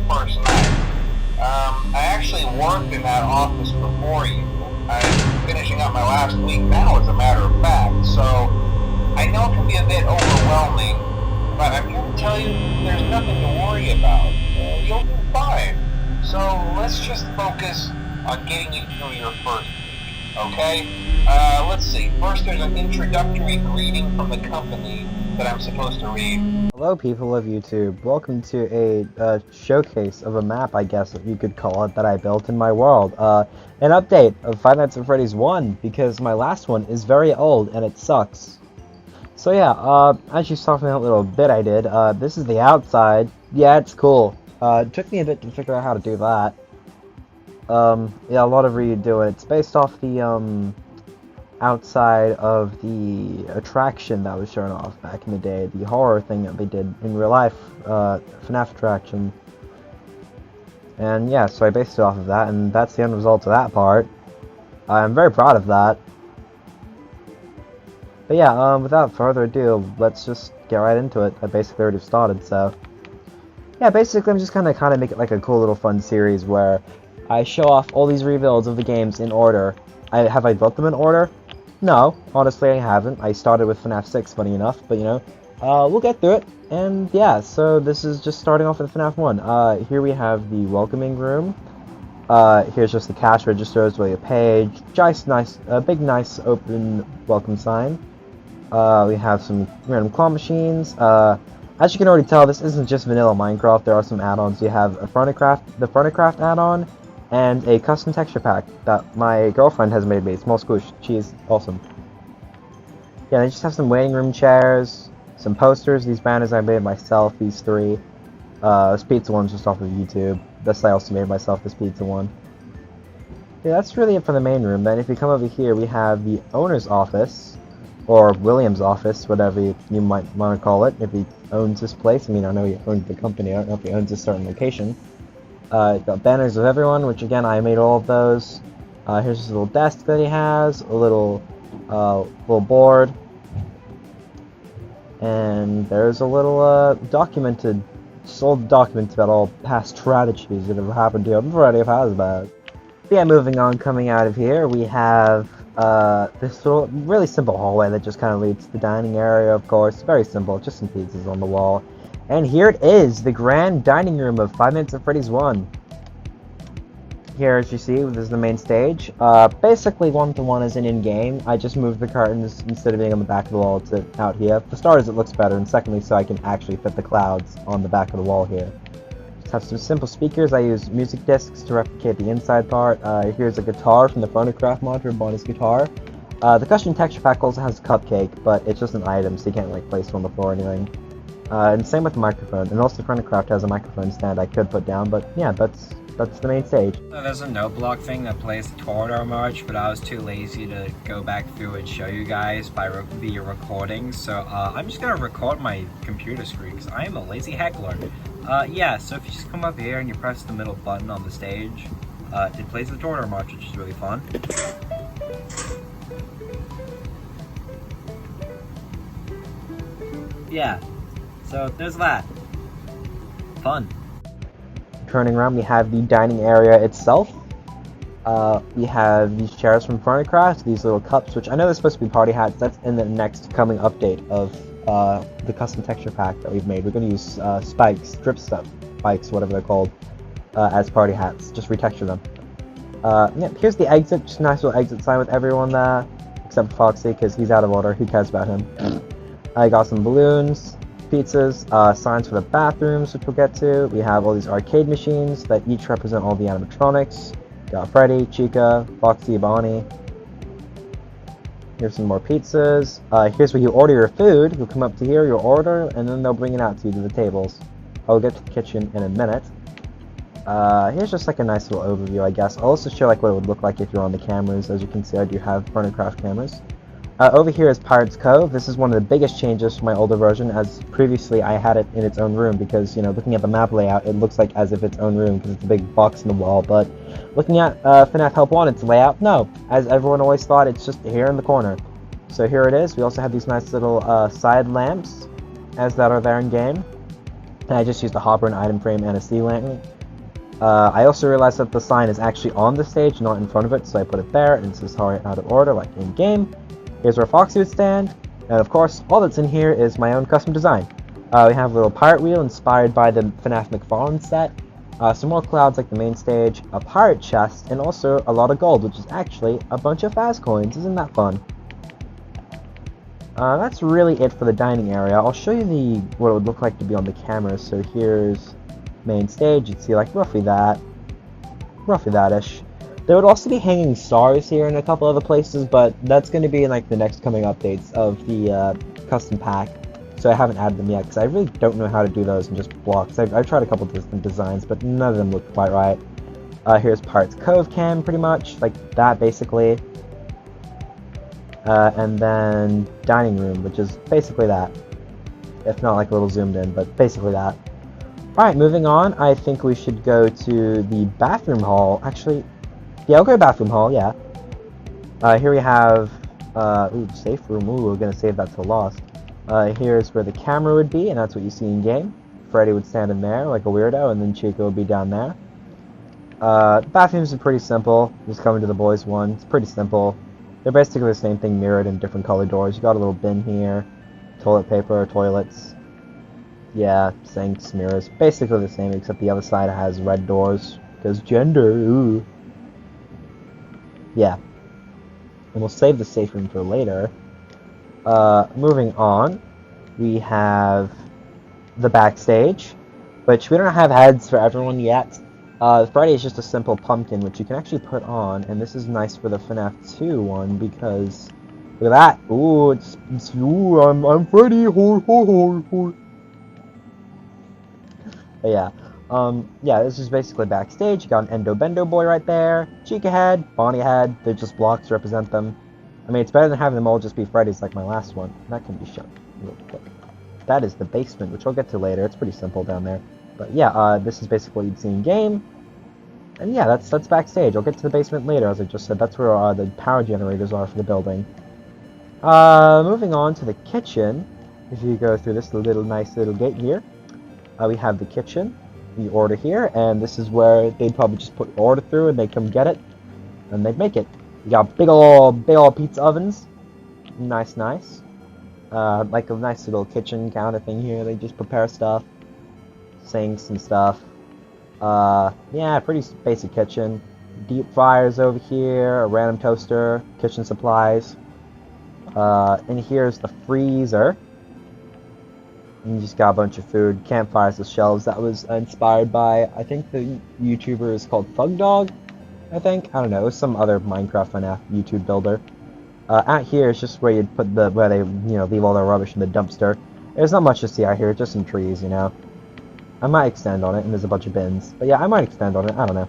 first night. I actually worked in that office before you. I'm finishing up my last week now, as a matter of fact, so I know it can be a bit overwhelming, but I'm here to tell you there's nothing to worry about. You'll be fine. So let's just focus on getting you through your first week, okay? Let's see. First, there's an introductory greeting from the company that I'm supposed to read. Hello people of YouTube, welcome to a showcase of a map, I guess that you could call it, that I built in my world. An update of Five Nights at Freddy's 1, because my last one is very old and it sucks. So yeah, as you saw from that little bit I did, this is the outside. Yeah, it's cool. It took me a bit to figure out how to do that. Yeah, a lot of redoing. It's based off the, outside of the attraction that was shown off back in the day, the horror thing that they did in real life, FNaF attraction. And yeah, so I based it off of that, and that's the end result of that part. I'm very proud of that. But yeah, without further ado, let's just get right into it. I basically already started, so... yeah, basically I'm just gonna kind of make it like a cool little fun series where I show off all these rebuilds of the games in order. Have I built them in order? No, honestly I haven't. I started with FNAF 6, funny enough, but you know, we'll get through it. And yeah, so this is just starting off with FNAF 1. Here we have the welcoming room. Here's just the cash register, as well as a page. Just nice, big nice open welcome sign. We have some random claw machines. As you can already tell, this isn't just vanilla Minecraft. There are some add-ons. You have the FurnaCraft add-on, and a custom texture pack that my girlfriend has made me. Small squish. She's awesome. Yeah, I just have some waiting room chairs, some posters. These banners I made myself, these three. This pizza one's just off of YouTube. This I also made myself, this pizza one. Yeah, that's really it for the main room. Then if you come over here, we have the owner's office, or William's office, whatever you might want to call it, if he owns this place. I mean, I know he owns the company, I don't know if he owns a certain location. Got banners of everyone, which again, I made all of those. Here's his little desk that he has, a little board. And there's a little, sold document about all past strategies that have happened to him. Variety of Hasbad. Yeah, moving on, coming out of here, we have, this little, really simple hallway that just kind of leads to the dining area, of course. Very simple, just some pizzas on the wall. And here it is, the grand dining room of Five Nights at Freddy's 1. Here, as you see, this is the main stage. Basically, one-to-one is an in-game. I just moved the curtains, instead of being on the back of the wall, to out here. For starters, it looks better, and secondly, so I can actually fit the clouds on the back of the wall here. Just have some simple speakers. I use music discs to replicate the inside part. Here's a guitar from the FurnaCraft mod for Bonnie's guitar. The custom texture pack also has a cupcake, but it's just an item, so you can't like place it on the floor or anything. And same with the microphone, and also FurnaCraft has a microphone stand I could put down, but yeah, that's the main stage. So there's a note block thing that plays the Torador march, but I was too lazy to go back through and show you guys via recording, so I'm just gonna record my computer screen, because I am a lazy heckler. Yeah, so if you just come up here and you press the middle button on the stage, it plays the Torador march, which is really fun. Yeah. So there's that. Fun. Turning around, we have the dining area itself. We have these chairs from FurnaCraft, these little cups, which I know they're supposed to be party hats. That's in the next coming update of the custom texture pack that we've made. We're going to use spikes, drip stuff, spikes, whatever they're called, as party hats. Just retexture them. Yeah, here's the exit, just a nice little exit sign with everyone there, except for Foxy, because he's out of order. Who cares about him? I got some balloons. Pizzas, signs for the bathrooms, which we'll get to. We have all these arcade machines that each represent all the animatronics. Got Freddy, Chica, Foxy, Bonnie. Here's some more pizzas. Here's where you order your food. You'll come up to here, you'll order, and then they'll bring it out to you to the tables. I'll get to the kitchen in a minute. Here's just like a nice little overview, I guess. I'll also show like what it would look like if you're on the cameras. As you can see, I do have FurnaCraft cameras. Over here is Pirate's Cove. This is one of the biggest changes from my older version, as previously I had it in its own room because, you know, looking at the map layout, it looks like as if its own room because it's a big box in the wall, but looking at FNaF Help Wanted's layout, no. As everyone always thought, it's just here in the corner. So here it is. We also have these nice little side lamps, as that are there in game. And I just used a hopper, an item frame, and a sea lantern. I also realized that the sign is actually on the stage, not in front of it, so I put it there, and it says sorry out of order, like in game. Here's where Foxy would stand, and of course, all that's in here is my own custom design. We have a little pirate wheel inspired by the FNaF McFarlane set, some more clouds like the main stage, a pirate chest, and also a lot of gold, which is actually a bunch of fast coins. Isn't that fun? That's really it for the dining area. I'll show you what it would look like to be on the camera. So here's main stage. You'd see like roughly that-ish. There would also be hanging stars here in a couple other places, but that's going to be in like the next coming updates of the custom pack. So I haven't added them yet because I really don't know how to do those in just blocks. I've tried a couple different designs, but none of them look quite right. Here's Pirates Cove Cam, pretty much like that, basically. And then dining room, which is basically that. If not like a little zoomed in, but basically that. Alright, moving on, I think we should go to the bathroom hall. Actually, yeah, I'll go to bathroom hall, yeah. Here we have, safe room. Ooh, we're gonna save that till lost. Here's where the camera would be, and that's what you see in game. Freddy would stand in there like a weirdo, and then Chico would be down there. Bathrooms are pretty simple. Just coming to the boys one. It's pretty simple. They're basically the same thing mirrored in different color doors. You got a little bin here, toilet paper, toilets. Yeah, sinks, mirrors. Basically the same, except the other side has red doors. Because gender, ooh. Yeah. And we'll save the safe room for later. Moving on, we have the backstage, which we don't have heads for everyone yet. Freddy is just a simple pumpkin, which you can actually put on, and this is nice for the FNaF 2 one, because, look at that, ooh, ooh, I'm Freddy, ho, ho, ho, ho. But yeah, yeah, this is basically backstage. You got an Endo Bendo boy right there, Chica head, Bonnie head, they're just blocks to represent them. I mean, it's better than having them all just be Freddy's like my last one. That can be shown real quick. That is the basement, which I'll get to later. It's pretty simple down there. But yeah, this is basically what you'd see in game. And yeah, that's backstage. I'll get to the basement later, as I just said. That's where the power generators are for the building. Moving on to the kitchen. If you go through this nice little gate here, we have the kitchen. You order here, and this is where they'd probably just put order through, and they come get it, and they'd make it. You got big ol' pizza ovens. Nice. Like a nice little kitchen counter thing here. They just prepare stuff. Sinks and stuff. Yeah, pretty basic kitchen. Deep fryers over here, a random toaster, kitchen supplies. And here's the freezer. And you just got a bunch of food, campfires with shelves. That was inspired by, I think the YouTuber is called Thug Dog. I don't know, it was some other Minecraft FNaF YouTube builder. Out here is just where you'd put where they, leave all their rubbish in the dumpster. There's not much to see out here, just some trees, I might extend on it, and there's a bunch of bins. But yeah, I might extend on it, I don't know.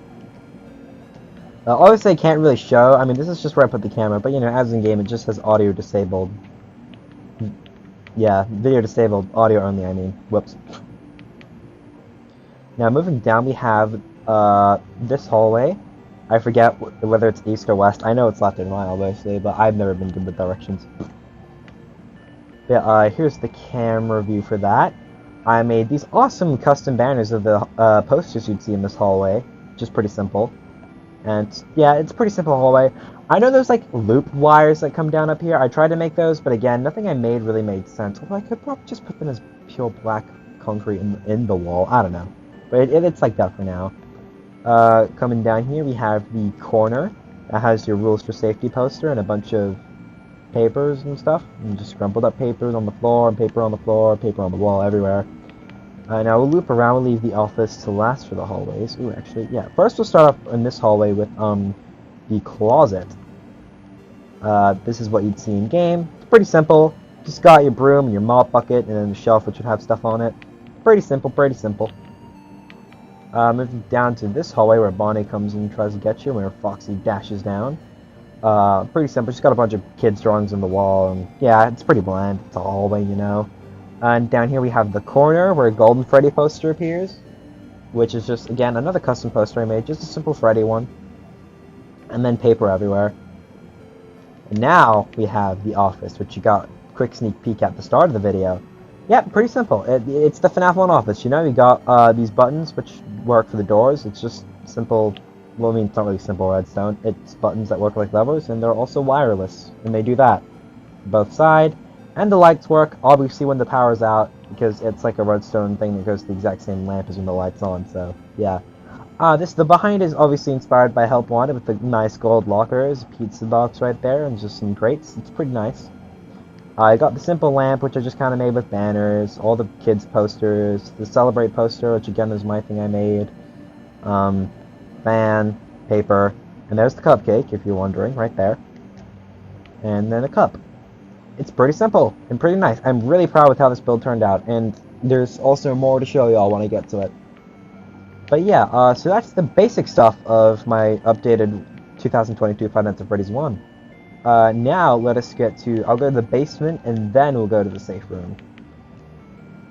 Obviously I can't really show, I mean, this is just where I put the camera, but as in game, it just has audio disabled. Yeah, video disabled, audio only, I mean. Whoops. Now, moving down, we have, this hallway. I forget whether it's east or west. I know it's left and right, obviously, but I've never been good with directions. Yeah, here's the camera view for that. I made these awesome custom banners of the posters you'd see in this hallway, which is pretty simple. And yeah, it's a pretty simple hallway. I know there's like loop wires that come down up here. I tried to make those, but again, nothing I made really made sense. Although I could probably just put them as pure black concrete in the wall. I don't know. But it's like that for now. Coming down here, we have the corner that has your rules for safety poster and a bunch of papers and stuff. And just crumpled up papers on the floor, and paper on the floor, paper on the wall, everywhere. Now we'll loop around, we'll leave the office to last for the hallways. Ooh, actually, yeah. First we'll start off in this hallway with, the closet. This is what you'd see in game. It's pretty simple. Just got your broom and your mop bucket and then the shelf which would have stuff on it. Pretty simple, pretty simple. Moving down to this hallway where Bonnie comes and tries to get you, where Foxy dashes down. Pretty simple, just got a bunch of kids' drawings on the wall, and yeah, it's pretty bland. It's a hallway, And down here we have the corner where a Golden Freddy poster appears, which is just, again, another custom poster I made, just a simple Freddy one. And then paper everywhere. And now we have the office, which you got a quick sneak peek at the start of the video. Yeah, pretty simple. It's the FNaF 1 office, you know? You got these buttons which work for the doors. It's just simple. Well, I mean, it's not really simple redstone. It's buttons that work like levers, and they're also wireless, and they do that. Both side, and the lights work, obviously, when the power's out, because it's like a redstone thing that goes to the exact same lamp as when the light's on, so, yeah. The behind is obviously inspired by Help Wanted with the nice gold lockers, pizza box right there, and just some crates. It's pretty nice. I got the simple lamp, which I just kind of made with banners, all the kids' posters, the Celebrate poster, which again is my thing I made, fan, paper, and there's the cupcake, if you're wondering, right there. And then a cup. It's pretty simple and pretty nice. I'm really proud with how this build turned out, and there's also more to show y'all when I get to it. But yeah, so that's the basic stuff of my updated 2022 Five Nights at Freddy's 1. Now let us get to, I'll go to the basement and then we'll go to the safe room.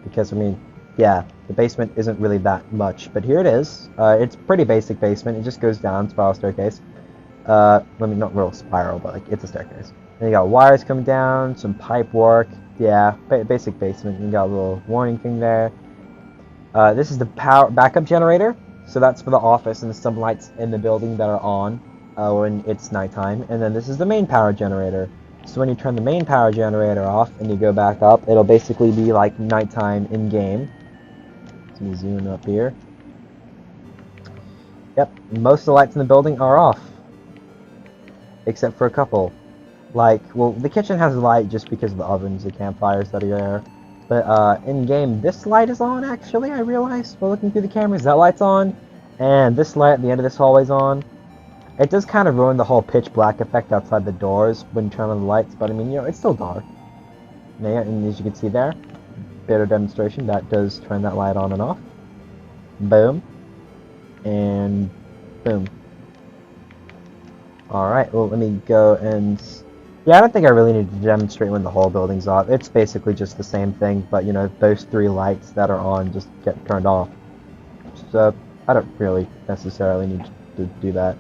Because, I mean, yeah, the basement isn't really that much, but here it is. It's pretty basic basement, it just goes down, spiral staircase. Not real spiral, but like, it's a staircase. And you got wires coming down, some pipe work, yeah, basic basement. You got a little warning thing there. This is the power backup generator, so that's for the office and some lights in the building that are on when it's nighttime. And then this is the main power generator. So when you turn the main power generator off and you go back up, it'll basically be like nighttime in game. Let me zoom up here. Yep, most of the lights in the building are off, except for a couple. Like, well, the kitchen has a light just because of the ovens, the campfires that are there. But in-game, this light is on, actually, I realized, while looking through the cameras. That light's on, and this light at the end of this hallway's on. It does kind of ruin the whole pitch black effect outside the doors when you turn on the lights, but I mean, you know, it's still dark. Yeah, and as you can see there, bit of demonstration, that does turn that light on and off. Boom. And boom. Alright, well, let me go and... Yeah, I don't think I really need to demonstrate when the whole building's off. It's basically just the same thing, but, you know, those three lights that are on just get turned off. So, I don't really necessarily need to do that.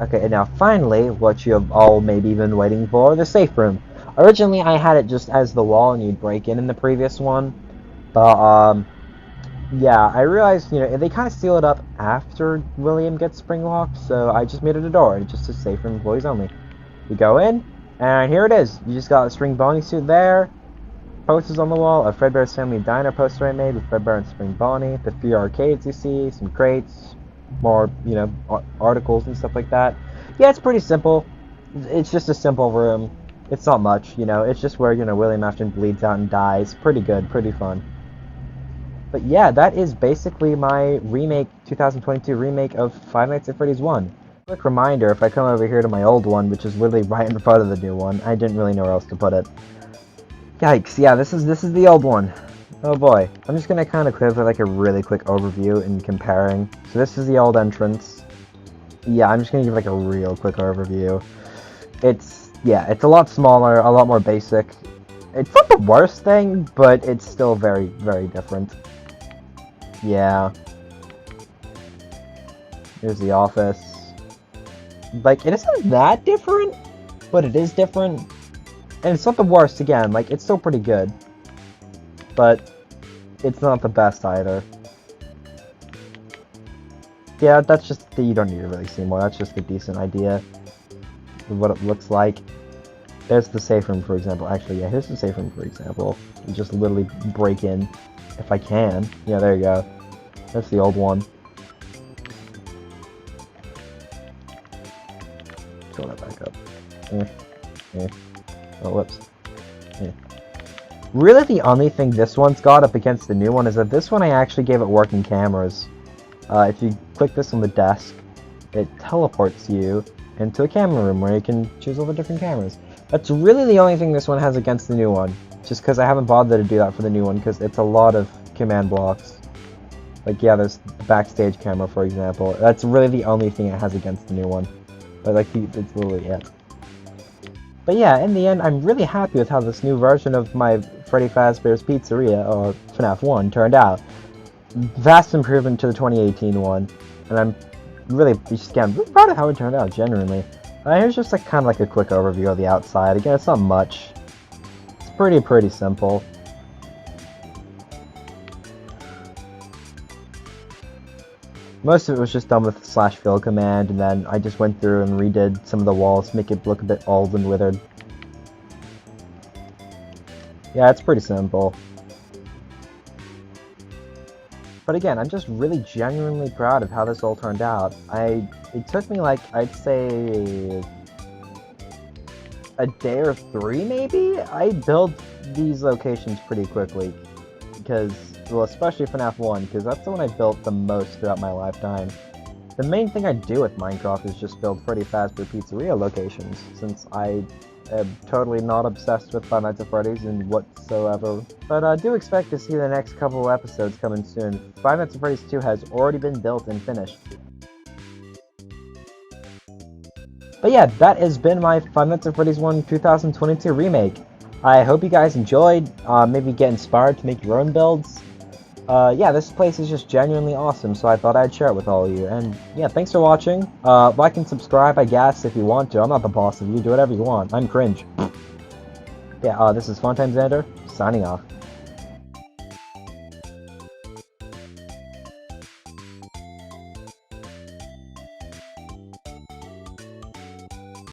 Okay, and now finally, what you have all maybe been waiting for, the safe room. Originally, I had it just as the wall and you'd break in the previous one. But, yeah, I realized, you know, they kind of seal it up after William gets spring locked, so I just made it a door. It's just a safe room, employees only. You go in, and here it is. You just got a string Bonnie suit there, posters on the wall, a Fredbear's Family Diner poster I made with Fredbear and Spring Bonnie, the 3 arcades you see, some crates, more, you know, articles and stuff like that. Yeah, it's pretty simple. It's just a simple room. It's not much, you know. It's just where, you know, William Afton bleeds out and dies. Pretty good, pretty fun. But yeah, that is basically my remake, 2022 remake of Five Nights at Freddy's 1. Quick reminder, if I come over here to my old one, which is literally right in front of the new one, I didn't really know where else to put it. Yikes, yeah, this is the old one. Oh boy. I'm just gonna kind of give like a really quick overview in comparing. So this is the old entrance. Yeah, I'm just gonna give like a real quick overview. It's a lot smaller, a lot more basic. It's not the worst thing, but it's still very, very different. Yeah. Here's the office. Like, it isn't that different, but it is different. And it's not the worst, again, like, it's still pretty good. But it's not the best either. Yeah, that's just, you don't need to really see more, that's just a decent idea of what it looks like. There's the safe room, for example. Actually, yeah, here's the safe room, for example. You just literally break in, if I can. Yeah, there you go. That's the old one. Throw that back up. Oh, whoops. Really, the only thing this one's got up against the new one is that this one I actually gave it working cameras. If you click this on the desk, it teleports you into a camera room where you can choose all the different cameras. That's really the only thing this one has against the new one. Just because I haven't bothered to do that for the new one, because it's a lot of command blocks. Like, yeah, there's the backstage camera, for example. That's really the only thing it has against the new one. But, like, it's literally it. But yeah, in the end, I'm really happy with how this new version of my Freddy Fazbear's Pizzeria, or FNaF 1, turned out. Vast improvement to the 2018 one. And I'm really, again, really proud of how it turned out, genuinely. Here's just like kind of like a quick overview of the outside. Again, it's not much. It's pretty simple. Most of it was just done with /fill command, and then I just went through and redid some of the walls to make it look a bit old and withered. Yeah, it's pretty simple. But again, I'm just really genuinely proud of how this all turned out. It took me like, I'd say, a day or 3 maybe? I built these locations pretty quickly. Because, well, especially FNaF 1, because that's the one I built the most throughout my lifetime. The main thing I do with Minecraft is just build Freddy Fazbear Pizzeria locations, since I am totally not obsessed with Five Nights at Freddy's and whatsoever. But I do expect to see the next couple of episodes coming soon. Five Nights at Freddy's 2 has already been built and finished. But yeah, that has been my Five Nights at Freddy's 1 2022 remake. I hope you guys enjoyed, maybe get inspired to make your own builds. Yeah, this place is just genuinely awesome, so I thought I'd share it with all of you. And yeah, thanks for watching. Like and subscribe, I guess, if you want to. I'm not the boss of you. Do whatever you want. I'm cringe. Yeah, this is Funtime Xander, signing off.